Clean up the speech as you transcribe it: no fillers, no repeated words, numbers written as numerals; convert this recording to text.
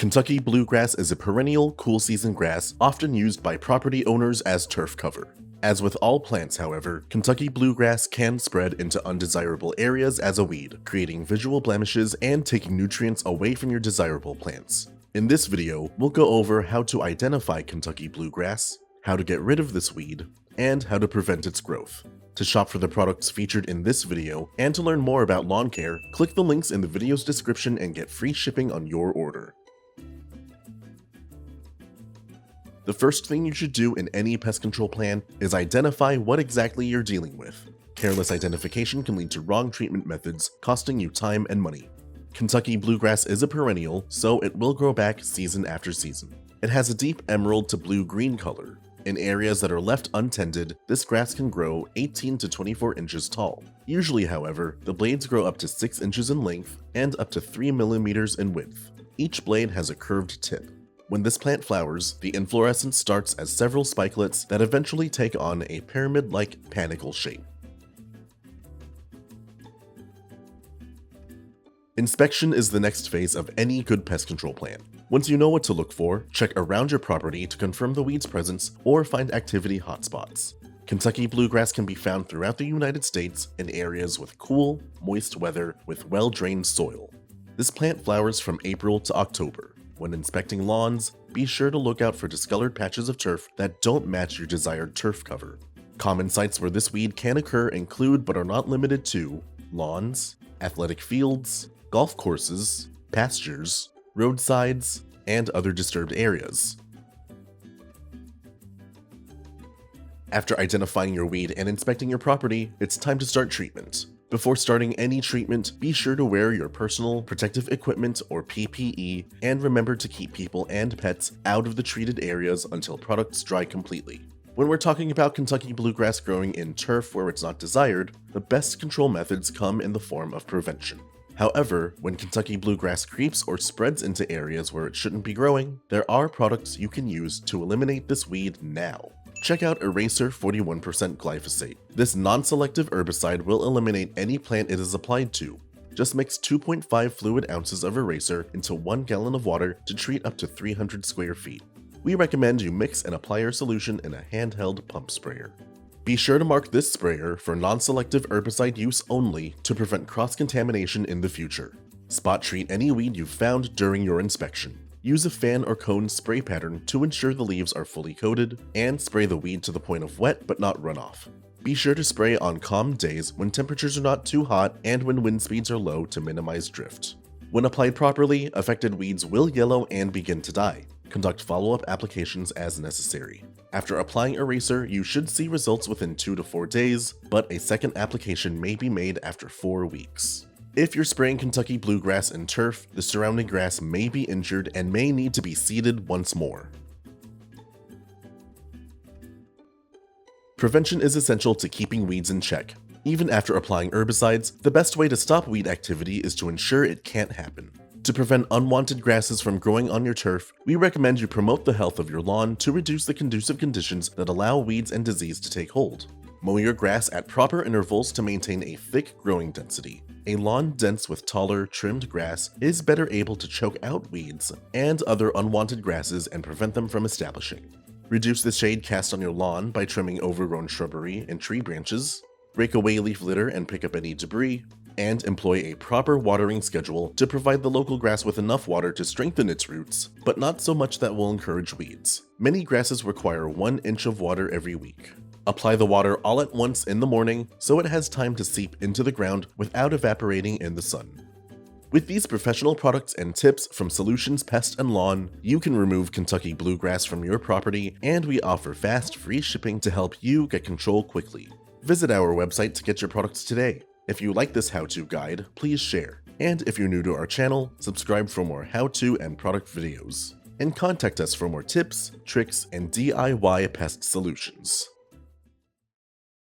Kentucky bluegrass is a perennial, cool-season grass often used by property owners as turf cover. As with all plants, however, Kentucky bluegrass can spread into undesirable areas as a weed, creating visual blemishes and taking nutrients away from your desirable plants. In this video, we'll go over how to identify Kentucky bluegrass, how to get rid of this weed, and how to prevent its growth. To shop for the products featured in this video and to learn more about lawn care, click the links in the video's description and get free shipping on your order. The first thing you should do in any pest control plan is identify what exactly you're dealing with. Careless identification can lead to wrong treatment methods, costing you time and money. Kentucky bluegrass is a perennial, so it will grow back season after season. It has a deep emerald to blue-green color. In areas that are left untended, this grass can grow 18 to 24 inches tall. Usually, however, the blades grow up to 6 inches in length and up to 3 millimeters in width. Each blade has a curved tip. When this plant flowers, the inflorescence starts as several spikelets that eventually take on a pyramid-like panicle shape. Inspection is the next phase of any good pest control plan. Once you know what to look for, check around your property to confirm the weed's presence or find activity hotspots. Kentucky bluegrass can be found throughout the United States in areas with cool, moist weather with well-drained soil. This plant flowers from April to October. When inspecting lawns, be sure to look out for discolored patches of turf that don't match your desired turf cover. Common sites where this weed can occur include but are not limited to lawns, athletic fields, golf courses, pastures, roadsides, and other disturbed areas. After identifying your weed and inspecting your property, it's time to start treatment. Before starting any treatment, be sure to wear your personal protective equipment or PPE and remember to keep people and pets out of the treated areas until products dry completely. When we're talking about Kentucky bluegrass growing in turf where it's not desired, the best control methods come in the form of prevention. However, when Kentucky bluegrass creeps or spreads into areas where it shouldn't be growing, there are products you can use to eliminate this weed now. Check out Eraser 41% Glyphosate. This non-selective herbicide will eliminate any plant it is applied to. Just mix 2.5 fluid ounces of Eraser into 1 gallon of water to treat up to 300 square feet. We recommend you mix and apply your solution in a handheld pump sprayer. Be sure to mark this sprayer for non-selective herbicide use only to prevent cross-contamination in the future. Spot treat any weed you've found during your inspection. Use a fan or cone spray pattern to ensure the leaves are fully coated, and spray the weed to the point of wet but not runoff. Be sure to spray on calm days when temperatures are not too hot and when wind speeds are low to minimize drift. When applied properly, affected weeds will yellow and begin to die. Conduct follow-up applications as necessary. After applying Eraser, you should see results within 2 to 4 days, but a second application may be made after 4 weeks. If you're spraying Kentucky bluegrass and turf, the surrounding grass may be injured and may need to be seeded once more. Prevention is essential to keeping weeds in check. Even after applying herbicides, the best way to stop weed activity is to ensure it can't happen. To prevent unwanted grasses from growing on your turf, we recommend you promote the health of your lawn to reduce the conducive conditions that allow weeds and disease to take hold. Mow your grass at proper intervals to maintain a thick growing density. A lawn dense with taller, trimmed grass is better able to choke out weeds and other unwanted grasses and prevent them from establishing. Reduce the shade cast on your lawn by trimming overgrown shrubbery and tree branches. Rake away leaf litter and pick up any debris. And employ a proper watering schedule to provide the local grass with enough water to strengthen its roots, but not so much that will encourage weeds. Many grasses require 1 inch of water every week. Apply the water all at once in the morning so it has time to seep into the ground without evaporating in the sun. With these professional products and tips from Solutions Pest and Lawn, you can remove Kentucky bluegrass from your property, and we offer fast, free shipping to help you get control quickly. Visit our website to get your products today. If you like this how-to guide, please share. And if you're new to our channel, subscribe for more how-to and product videos. And contact us for more tips, tricks, and DIY pest solutions.